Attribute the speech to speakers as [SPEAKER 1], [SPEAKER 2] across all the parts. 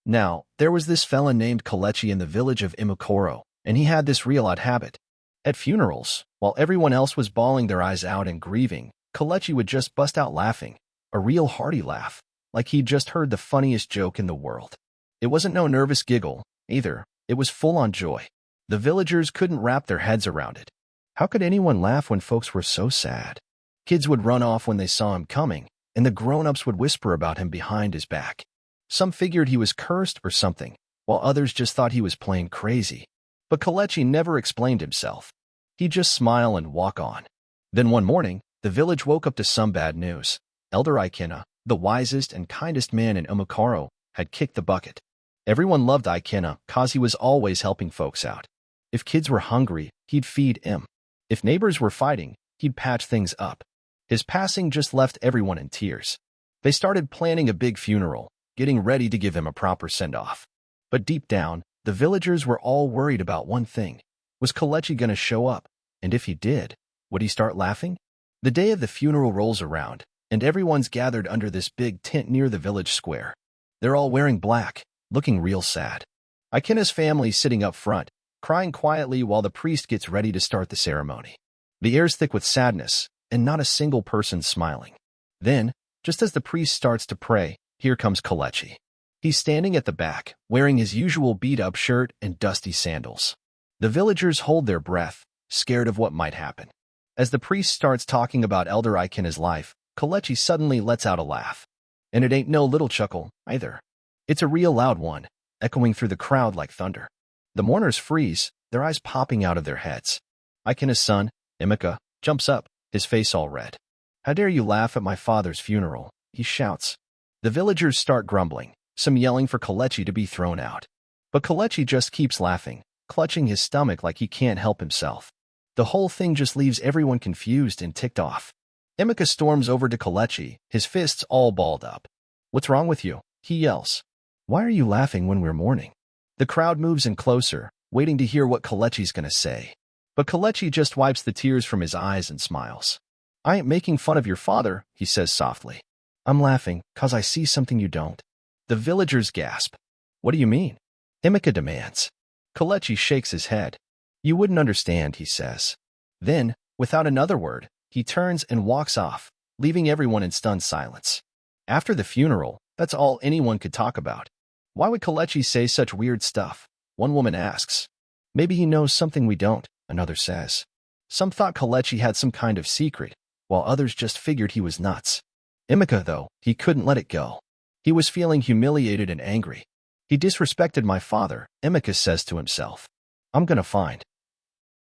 [SPEAKER 1] Now, there was this fella named Kalechi in the village of Imukoro, and he had this real odd habit. At funerals, while everyone else was bawling their eyes out and grieving, Kalechi would just bust out laughing, a real hearty laugh, like he'd just heard the funniest joke in the world. It wasn't no nervous giggle, either. It was full-on joy. The villagers couldn't wrap their heads around it. How could anyone laugh when folks were so sad? Kids would run off when they saw him coming, and the grown-ups would whisper about him behind his back. Some figured he was cursed or something, while others just thought he was plain crazy. But Kalechi never explained himself. He'd just smile and walk on. Then one morning, the village woke up to some bad news. Elder Ikena, the wisest and kindest man in Umukaro, had kicked the bucket. Everyone loved Ikena cause he was always helping folks out. If kids were hungry, he'd feed 'em. If neighbors were fighting, he'd patch things up. His passing just left everyone in tears. They started planning a big funeral, getting ready to give him a proper send-off. But deep down, the villagers were all worried about one thing. Was Kalechi gonna show up? And if he did, would he start laughing? The day of the funeral rolls around, and everyone's gathered under this big tent near the village square. They're all wearing black, looking real sad. Ikena's family's sitting up front, crying quietly while the priest gets ready to start the ceremony. The air's thick with sadness, and not a single person smiling. Then, just as the priest starts to pray, here comes Kalechi. He's standing at the back, wearing his usual beat-up shirt and dusty sandals. The villagers hold their breath, scared of what might happen. As the priest starts talking about Elder Ikena's life, Kalechi suddenly lets out a laugh. And it ain't no little chuckle, either. It's a real loud one, echoing through the crowd like thunder. The mourners freeze, their eyes popping out of their heads. Ikena's son, Emeka, jumps up, his face all red. "How dare you laugh at my father's funeral?" he shouts. The villagers start grumbling, some yelling for Kalechi to be thrown out. But Kalechi just keeps laughing, clutching his stomach like he can't help himself. The whole thing just leaves everyone confused and ticked off. Emeka storms over to Kalechi, his fists all balled up. "What's wrong with you?" he yells. "Why are you laughing when we're mourning?" The crowd moves in closer, waiting to hear what Kalechi's gonna say. But Kalechi just wipes the tears from his eyes and smiles. "I ain't making fun of your father," he says softly. "I'm laughing 'cause I see something you don't." The villagers gasp. "What do you mean?" Emeka demands. Kalechi shakes his head. "You wouldn't understand," he says. Then, without another word, he turns and walks off, leaving everyone in stunned silence. After the funeral, that's all anyone could talk about. "Why would Kalechi say such weird stuff?" one woman asks. "Maybe he knows something we don't," another says. Some thought Kalechi had some kind of secret, while others just figured he was nuts. Emeka, though, he couldn't let it go. He was feeling humiliated and angry. "He disrespected my father," Emeka says to himself. "I'm gonna find."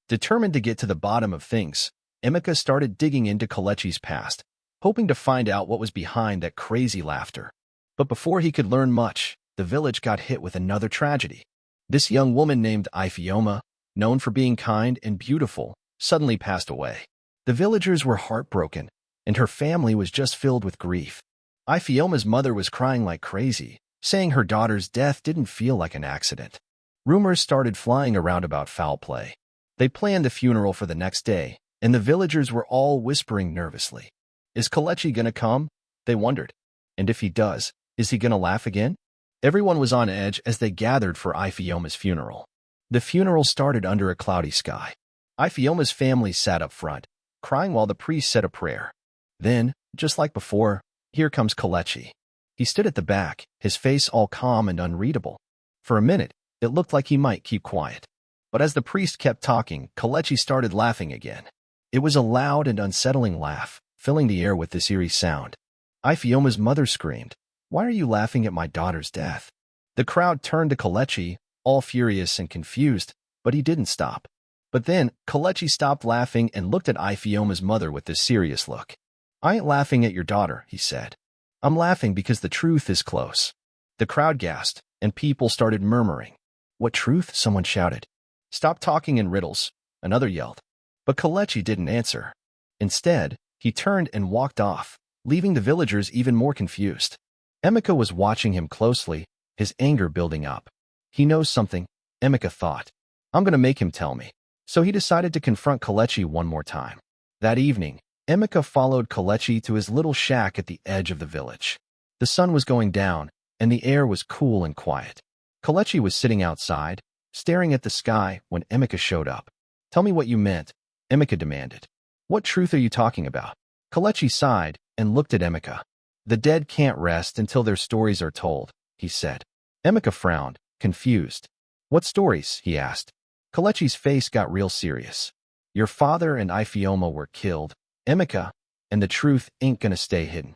[SPEAKER 1] Determined to get to the bottom of things, Emeka started digging into Kalechi's past, hoping to find out what was behind that crazy laughter. But before he could learn much, the village got hit with another tragedy. This young woman named Ifeoma, known for being kind and beautiful, suddenly passed away. The villagers were heartbroken, and her family was just filled with grief. Ifeoma's mother was crying like crazy, saying her daughter's death didn't feel like an accident. Rumors started flying around about foul play. They planned the funeral for the next day, and the villagers were all whispering nervously. "Is Kalechi gonna come?" they wondered. "And if he does, is he gonna laugh again?" Everyone was on edge as they gathered for Ifeoma's funeral. The funeral started under a cloudy sky. Ifeoma's family sat up front, crying while the priest said a prayer. Then, just like before, here comes Kalechi. He stood at the back, his face all calm and unreadable. For a minute, it looked like he might keep quiet. But as the priest kept talking, Kalechi started laughing again. It was a loud and unsettling laugh, filling the air with this eerie sound. Ifeoma's mother screamed, "Why are you laughing at my daughter's death?" The crowd turned to Kalechi, all furious and confused, but he didn't stop. But then, Kalechi stopped laughing and looked at Ifeoma's mother with this serious look. "I ain't laughing at your daughter," he said. "I'm laughing because the truth is close." The crowd gasped, and people started murmuring. "What truth?" someone shouted. "Stop talking in riddles," another yelled. But Kalechi didn't answer. Instead, he turned and walked off, leaving the villagers even more confused. Emeka was watching him closely, his anger building up. He knows something, Emeka thought. "I'm gonna make him tell me." So he decided to confront Kalechi one more time. That evening, Emeka followed Kalechi to his little shack at the edge of the village. The sun was going down, and the air was cool and quiet. Kalechi was sitting outside, staring at the sky when Emeka showed up. "Tell me what you meant," Emeka demanded. "What truth are you talking about?" Kalechi sighed and looked at Emeka. "The dead can't rest until their stories are told," he said. Emeka frowned, confused. "What stories?" he asked. Kalechi's face got real serious. "Your father and Ifeoma were killed, Emeka, and the truth ain't gonna stay hidden."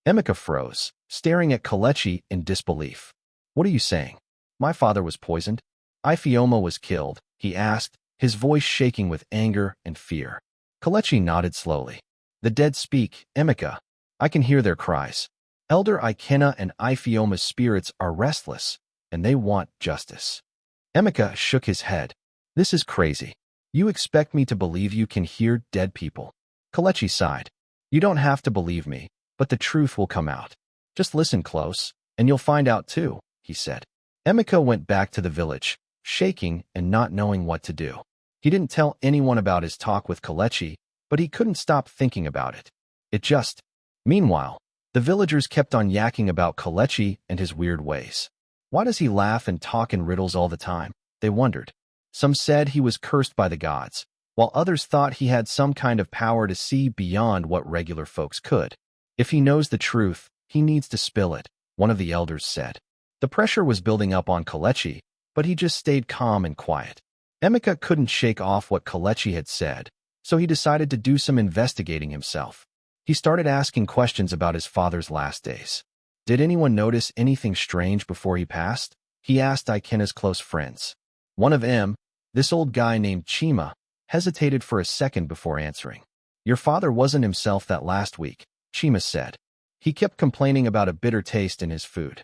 [SPEAKER 1] Emeka froze, staring at Kalechi in disbelief. "What are you saying? My father was poisoned? Ifeoma was killed?" he asked, his voice shaking with anger and fear. Kalechi nodded slowly. "The dead speak, Emeka. I can hear their cries. Elder Ikena and Ifeoma's spirits are restless, and they want justice." Emeka shook his head. "This is crazy. You expect me to believe you can hear dead people?" Kalechi sighed. "You don't have to believe me, but the truth will come out. Just listen close, and you'll find out too," he said. Emeka went back to the village, shaking and not knowing what to do. He didn't tell anyone about his talk with Kalechi, but he couldn't stop thinking about it. Meanwhile, the villagers kept on yakking about Kalechi and his weird ways. Why does he laugh and talk in riddles all the time? They wondered. Some said he was cursed by the gods, while others thought he had some kind of power to see beyond what regular folks could. "If he knows the truth, he needs to spill it," one of the elders said. The pressure was building up on Kalechi, but he just stayed calm and quiet. Emeka couldn't shake off what Kalechi had said, so he decided to do some investigating himself. He started asking questions about his father's last days. Did anyone notice anything strange before he passed? He asked Ikena's close friends. One of them, this old guy named Chima, hesitated for a second before answering. "Your father wasn't himself that last week," Chima said. "He kept complaining about a bitter taste in his food."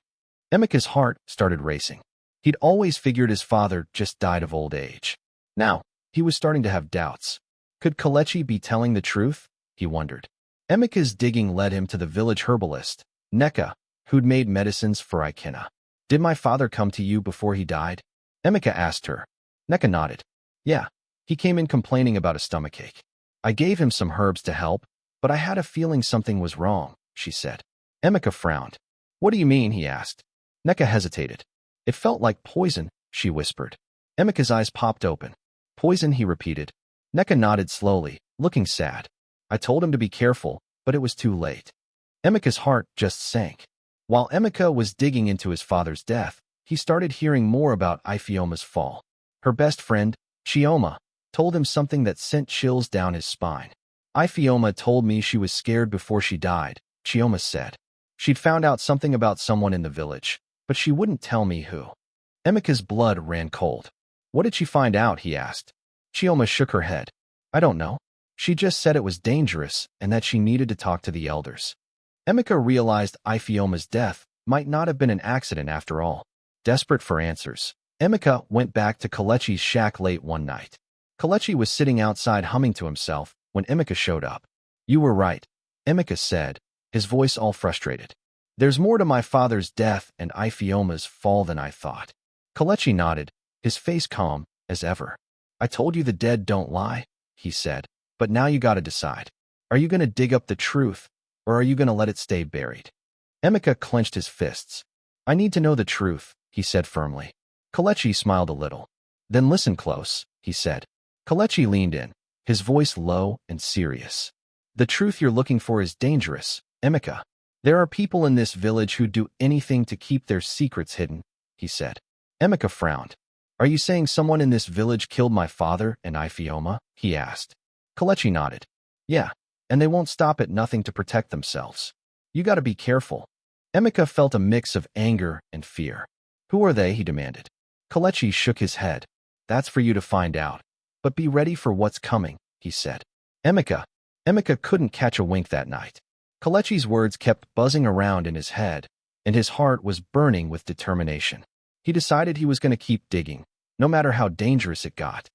[SPEAKER 1] Emeka's heart started racing. He'd always figured his father just died of old age. Now, he was starting to have doubts. Could Kalechi be telling the truth? He wondered. Emeka's digging led him to the village herbalist, Neka, who'd made medicines for Ikena. "Did my father come to you before he died?" Emeka asked her. Neka nodded. "Yeah, he came in complaining about a stomachache. I gave him some herbs to help, but I had a feeling something was wrong," she said. Emeka frowned. "What do you mean?" he asked. Neka hesitated. "It felt like poison," she whispered. Emeka's eyes popped open. "Poison," he repeated. Neka nodded slowly, looking sad. "I told him to be careful, but it was too late." Emeka's heart just sank. While Emeka was digging into his father's death, he started hearing more about Ifeoma's fall. Her best friend, Chioma, told him something that sent chills down his spine. "Ifeoma told me she was scared before she died," Chioma said. "She'd found out something about someone in the village, but she wouldn't tell me who." Emeka's blood ran cold. "What did she find out?" he asked. Chioma shook her head. "I don't know. She just said it was dangerous and that she needed to talk to the elders." Emeka realized Ifeoma's death might not have been an accident after all. Desperate for answers, Emeka went back to Kalechi's shack late one night. Kalechi was sitting outside humming to himself when Emeka showed up. "You were right," Emeka said, his voice all frustrated. "There's more to my father's death and Ifeoma's fall than I thought." Kalechi nodded, his face calm as ever. "I told you the dead don't lie," he said, "but now you gotta decide. Are you gonna dig up the truth, or are you gonna let it stay buried?" Emeka clenched his fists. "I need to know the truth," he said firmly. Kalechi smiled a little. "Then listen close," he said. Kalechi leaned in, his voice low and serious. "The truth you're looking for is dangerous, Emeka. There are people in this village who do anything to keep their secrets hidden," he said. Emeka frowned. "Are you saying someone in this village killed my father and Ifeoma?" he asked. Kalechi nodded. "Yeah, and they won't stop at nothing to protect themselves. You gotta be careful." Emeka felt a mix of anger and fear. "Who are they?" he demanded. Kalechi shook his head. "That's for you to find out. But be ready for what's coming," he said. Emeka couldn't catch a wink that night. Kalechi's words kept buzzing around in his head, and his heart was burning with determination. He decided he was going to keep digging, no matter how dangerous it got.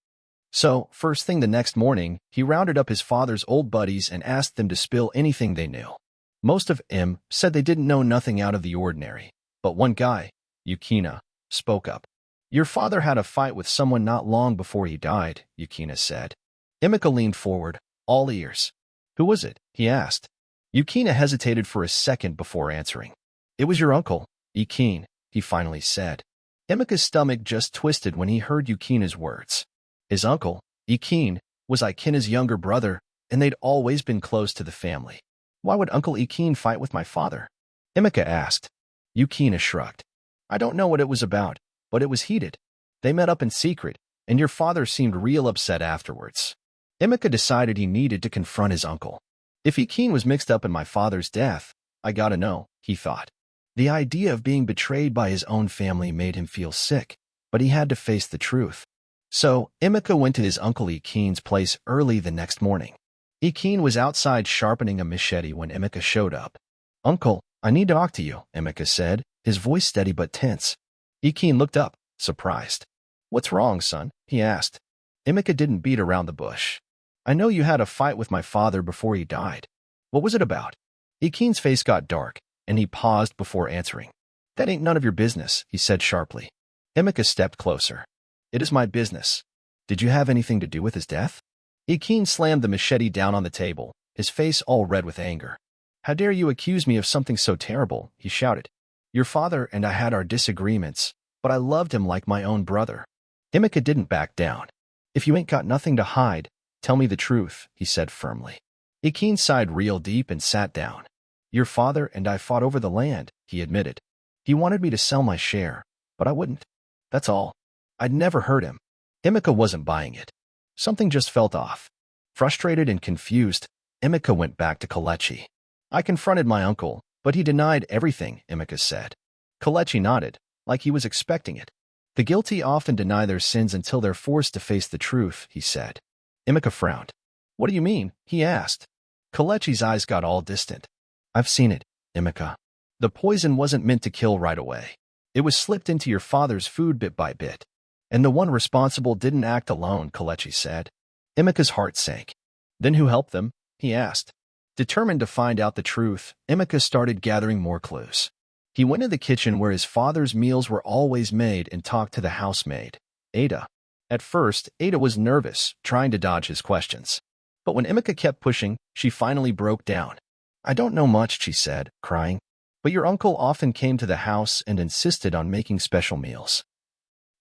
[SPEAKER 1] So, first thing the next morning, he rounded up his father's old buddies and asked them to spill anything they knew. Most of them said they didn't know nothing out of the ordinary, but one guy, Yukina, spoke up. "Your father had a fight with someone not long before he died," Yukina said. Emeka leaned forward, all ears. "Who was it?" he asked. Yukina hesitated for a second before answering. "It was your uncle," Ikeen, he finally said. Emeka's stomach just twisted when he heard Yukina's words. His uncle, Ikeen, was Ikina's younger brother, and they'd always been close to the family. Why would Uncle Ikeen fight with my father? Emeka asked. Yukina shrugged. I don't know what it was about, but it was heated. They met up in secret, and your father seemed real upset afterwards. Emeka decided he needed to confront his uncle. If Ikeen was mixed up in my father's death, I gotta know, he thought. The idea of being betrayed by his own family made him feel sick, but he had to face the truth. So, Emeka went to his uncle Ikeen's place early the next morning. Ikeen was outside sharpening a machete when Emeka showed up. Uncle, I need to talk to you, Emeka said, his voice steady but tense. Ikeen looked up, surprised. What's wrong, son? He asked. Emeka didn't beat around the bush. I know you had a fight with my father before he died. What was it about? Ikeen's face got dark, and he paused before answering. That ain't none of your business, he said sharply. Emeka stepped closer. It is my business. Did you have anything to do with his death? Ikeen slammed the machete down on the table, his face all red with anger. How dare you accuse me of something so terrible, he shouted. Your father and I had our disagreements, but I loved him like my own brother. Emeka didn't back down. If you ain't got nothing to hide, tell me the truth, he said firmly. Ikeen sighed real deep and sat down. Your father and I fought over the land, he admitted. He wanted me to sell my share, but I wouldn't. That's all. I'd never hurt him. Emeka wasn't buying it. Something just felt off. Frustrated and confused, Emeka went back to Kelechi. I confronted my uncle, but he denied everything, Emeka said. Kelechi nodded, like he was expecting it. The guilty often deny their sins until they're forced to face the truth, he said. Emeka frowned. What do you mean? He asked. Kelechi's eyes got all distant. I've seen it, Emeka. The poison wasn't meant to kill right away. It was slipped into your father's food bit by bit. And the one responsible didn't act alone, Kelechi said. Emeka's heart sank. Then who helped them? He asked. Determined to find out the truth, Emeka started gathering more clues. He went to the kitchen where his father's meals were always made and talked to the housemaid, Ada. At first, Ada was nervous, trying to dodge his questions. But when Emeka kept pushing, she finally broke down. I don't know much, she said, crying. But your uncle often came to the house and insisted on making special meals.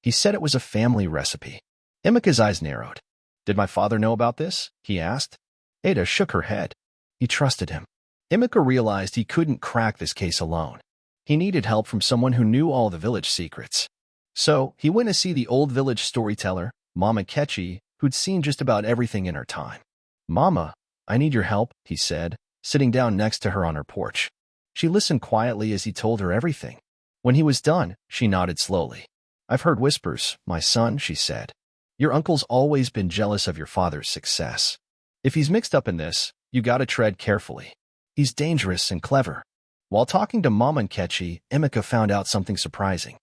[SPEAKER 1] He said it was a family recipe. Emeka's eyes narrowed. Did my father know about this? He asked. Ada shook her head. He trusted him. Emeka realized he couldn't crack this case alone. He needed help from someone who knew all the village secrets. So, he went to see the old village storyteller, Mama Kechi, who'd seen just about everything in her time. Mama, I need your help, he said, sitting down next to her on her porch. She listened quietly as he told her everything. When he was done, she nodded slowly. I've heard whispers, my son, she said. Your uncle's always been jealous of your father's success. If he's mixed up in this, you gotta tread carefully. He's dangerous and clever. While talking to Mama Kechi, Emeka found out something surprising.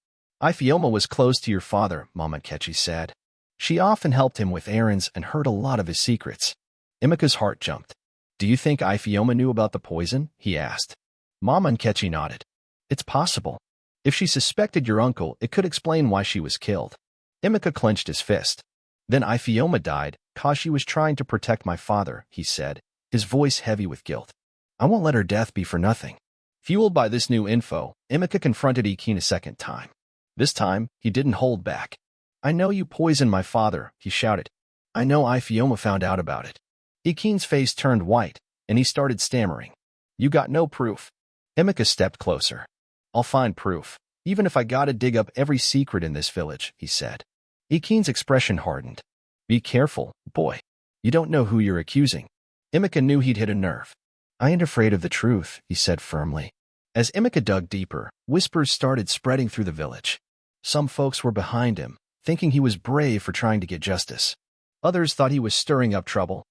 [SPEAKER 1] Ifeoma was close to your father, Mama Kechi said. She often helped him with errands and heard a lot of his secrets. Emeka's heart jumped. Do you think Ifeoma knew about the poison? He asked. Mama Kechi nodded. It's possible. If she suspected your uncle, it could explain why she was killed. Emeka clenched his fist. Then Ifeoma died, 'cause she was trying to protect my father, he said, his voice heavy with guilt. I won't let her death be for nothing. Fueled by this new info, Emeka confronted Ikeen a second time. This time, he didn't hold back. I know you poisoned my father, he shouted. I know Ifeoma found out about it. Ikeen's face turned white, and he started stammering. You got no proof. Emeka stepped closer. I'll find proof, even if I gotta dig up every secret in this village, he said. Ikeen's expression hardened. Be careful, boy. You don't know who you're accusing. Emeka knew he'd hit a nerve. I ain't afraid of the truth, he said firmly. As Emeka dug deeper, whispers started spreading through the village. Some folks were behind him, thinking he was brave for trying to get justice. Others thought he was stirring up trouble.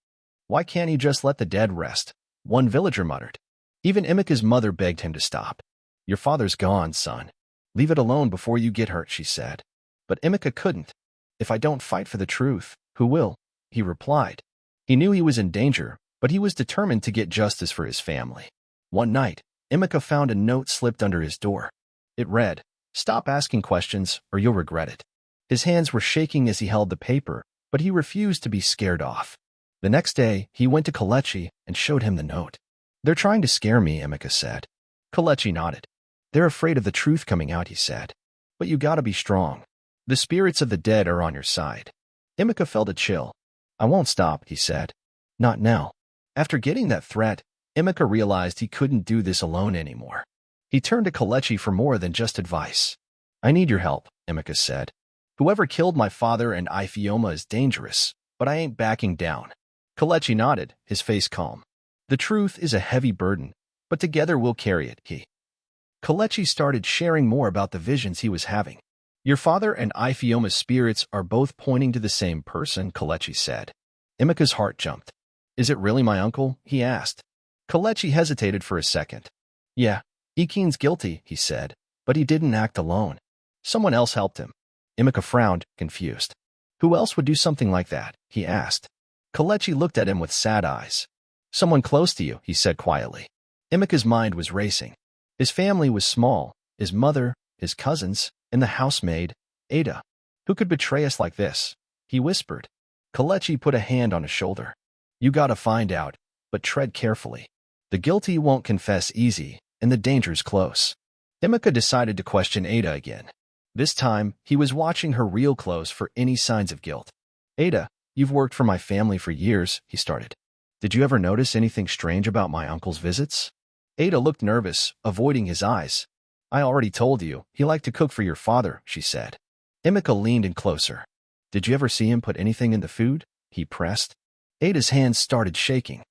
[SPEAKER 1] Why can't he just let the dead rest? One villager muttered. Even Emeka's mother begged him to stop. Your father's gone, son. Leave it alone before you get hurt, she said. But Emeka couldn't. If I don't fight for the truth, who will? He replied. He knew he was in danger, but he was determined to get justice for his family. One night, Emeka found a note slipped under his door. It read, Stop asking questions or you'll regret it. His hands were shaking as he held the paper, but he refused to be scared off. The next day, he went to Kelechi and showed him the note. They're trying to scare me, Emeka said. Kelechi nodded. They're afraid of the truth coming out, he said. But you gotta be strong. The spirits of the dead are on your side. Imika felt a chill. I won't stop, he said. Not now. After getting that threat, Imika realized he couldn't do this alone anymore. He turned to Kalechi for more than just advice. I need your help, Imika said. Whoever killed my father and Ifeoma is dangerous, but I ain't backing down. Kalechi nodded, his face calm. The truth is a heavy burden, but together we'll carry it, Kalechi started sharing more about the visions he was having. Your father and Ifeoma's spirits are both pointing to the same person, Kalechi said. Imika's heart jumped. Is it really my uncle? He asked. Kalechi hesitated for a second. Yeah, Ikin's guilty, he said, but he didn't act alone. Someone else helped him. Imika frowned, confused. Who else would do something like that? He asked. Kalechi looked at him with sad eyes. Someone close to you, he said quietly. Imika's mind was racing. His family was small, his mother, his cousins, and the housemaid, Ada. Who could betray us like this? He whispered. Kalechi put a hand on his shoulder. You gotta find out, but tread carefully. The guilty won't confess easy, and the danger's close. Imika decided to question Ada again. This time, he was watching her real close for any signs of guilt. Ada, you've worked for my family for years, he started. Did you ever notice anything strange about my uncle's visits? Ada looked nervous, avoiding his eyes. I already told you, he liked to cook for your father, she said. Imika leaned in closer. Did you ever see him put anything in the food? He pressed. Ada's hands started shaking.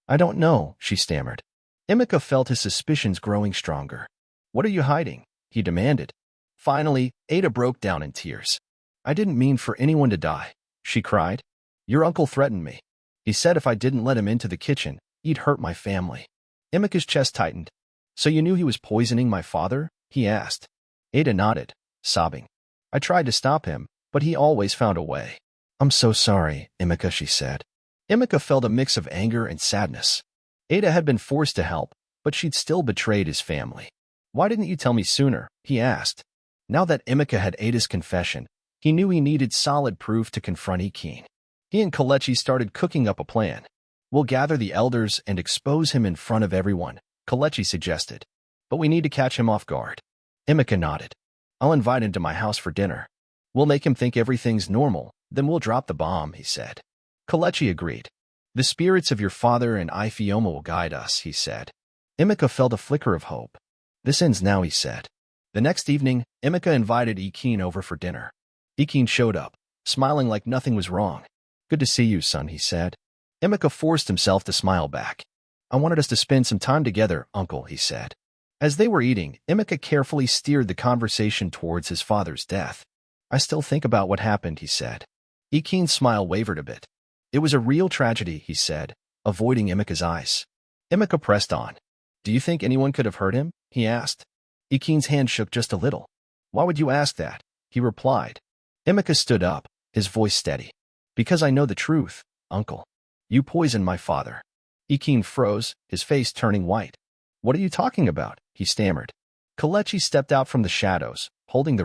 [SPEAKER 1] I don't know, she stammered. Imika felt his suspicions growing stronger. What are you hiding? He demanded. Finally, Ada broke down in tears. I didn't mean for anyone to die, she cried. Your uncle threatened me. He said if I didn't let him into the kitchen, he'd hurt my family. Imika's chest tightened. So you knew he was poisoning my father? He asked. Ada nodded, sobbing. I tried to stop him, but he always found a way. I'm so sorry, Imika, she said. Imika felt a mix of anger and sadness. Ada had been forced to help, but she'd still betrayed his family. Why didn't you tell me sooner? He asked. Now that Imika had Ada's confession, he knew he needed solid proof to confront Ikin. He and Kalechi started cooking up a plan. We'll gather the elders and expose him in front of everyone, Kalechi suggested. But we need to catch him off guard. Imika nodded. I'll invite him to my house for dinner. We'll make him think everything's normal, then we'll drop the bomb, he said. Kalechi agreed. The spirits of your father and Ifeoma will guide us, he said. Imika felt a flicker of hope. This ends now, he said. The next evening, Imika invited Ikin over for dinner. Ikin showed up, smiling like nothing was wrong. Good to see you, son, he said. Imika forced himself to smile back. I wanted us to spend some time together, uncle, he said. As they were eating, Imika carefully steered the conversation towards his father's death. I still think about what happened, he said. Ikin's smile wavered a bit. It was a real tragedy, he said, avoiding Imika's eyes. Imika pressed on. Do you think anyone could have hurt him? He asked. Ikin's hand shook just a little. Why would you ask that? He replied. Imika stood up, his voice steady. Because I know the truth, uncle. You poisoned my father. Ikin froze, his face turning white. What are you talking about? He stammered. Kalechi stepped out from the shadows, holding the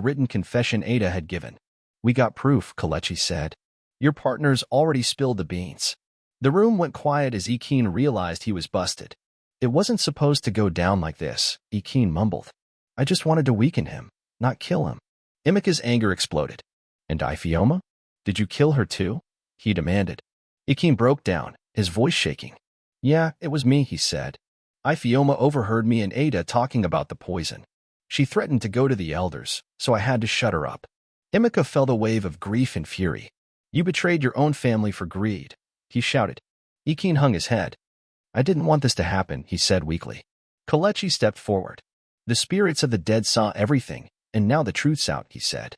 [SPEAKER 1] written confession Ada had given. We got proof, Kalechi said. Your partner's already spilled the beans. The room went quiet as Ikin realized he was busted. It wasn't supposed to go down like this, Ikin mumbled. I just wanted to weaken him, not kill him. Imika's anger exploded. And Ifeoma? Did you kill her too? He demanded. Ikin broke down, his voice shaking. Yeah, it was me, he said. Ifeoma overheard me and Ada talking about the poison. She threatened to go to the elders, so I had to shut her up. Imika felt a wave of grief and fury. You betrayed your own family for greed, he shouted. Ikin hung his head. I didn't want this to happen, he said weakly. Kalechi stepped forward. The spirits of the dead saw everything, and now the truth's out, he said.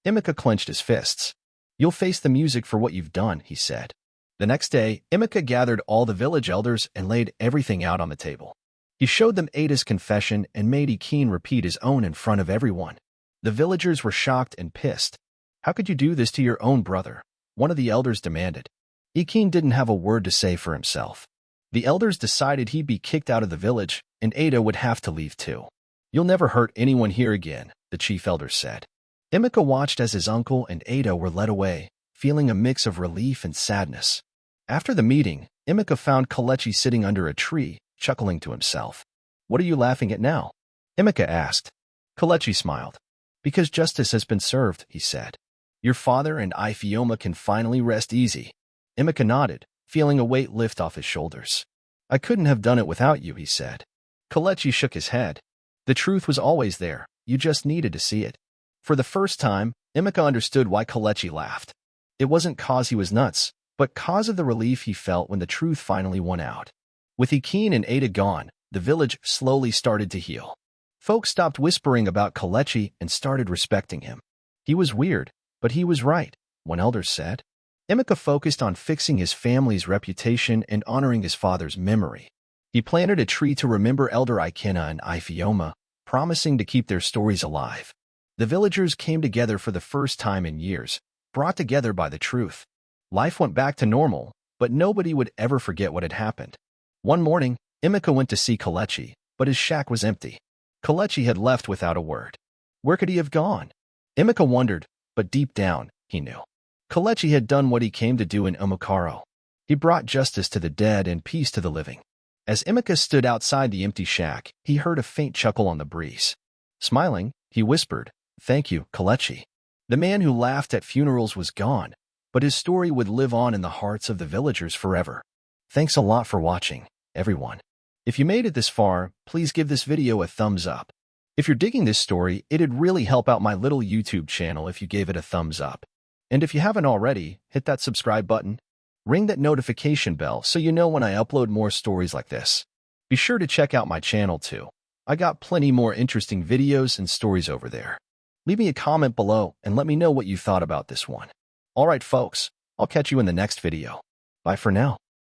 [SPEAKER 1] Imika clenched his fists. You'll face the music for what you've done, he said. The next day, Imika gathered all the village elders and laid everything out on the table. He showed them Ada's confession and made Ikin repeat his own in front of everyone. The villagers were shocked and pissed. How could you do this to your own brother? One of the elders demanded. Ikin didn't have a word to say for himself. The elders decided he'd be kicked out of the village, and Ada would have to leave too. You'll never hurt anyone here again, the chief elder said. Imika watched as his uncle and Ada were led away, feeling a mix of relief and sadness. After the meeting, Imika found Kelechi sitting under a tree, chuckling to himself. "What are you laughing at now?" Imika asked. Kelechi smiled. "Because justice has been served," he said. "Your father and Ifeoma can finally rest easy." Imika nodded, feeling a weight lift off his shoulders. "I couldn't have done it without you," he said. Kelechi shook his head. "The truth was always there, you just needed to see it." For the first time, Imika understood why Kelechi laughed. It wasn't cause he was nuts, but cause of the relief he felt when the truth finally won out. With Ikin and Ada gone, the village slowly started to heal. Folks stopped whispering about Kelechi and started respecting him. He was weird, but he was right, one elder said. Imika focused on fixing his family's reputation and honoring his father's memory. He planted a tree to remember Elder Ikena and Ifeoma, promising to keep their stories alive. The villagers came together for the first time in years, brought together by the truth. Life went back to normal, but nobody would ever forget what had happened. One morning, Imika went to see Kelechi, but his shack was empty. Kelechi had left without a word. Where could he have gone? Imika wondered, but deep down, he knew. Kelechi had done what he came to do in Umukaro. He brought justice to the dead and peace to the living. As Imika stood outside the empty shack, he heard a faint chuckle on the breeze. Smiling, he whispered, "Thank you, Kelechi." The man who laughed at funerals was gone, but his story would live on in the hearts of the villagers forever. Thanks a lot for watching, everyone. If you made it this far, please give this video a thumbs up. If you're digging this story, it'd really help out my little YouTube channel if you gave it a thumbs up. And if you haven't already, hit that subscribe button. Ring that notification bell so you know when I upload more stories like this. Be sure to check out my channel too. I got plenty more interesting videos and stories over there. Leave me a comment below and let me know what you thought about this one. Alright folks, I'll catch you in the next video. Bye for now.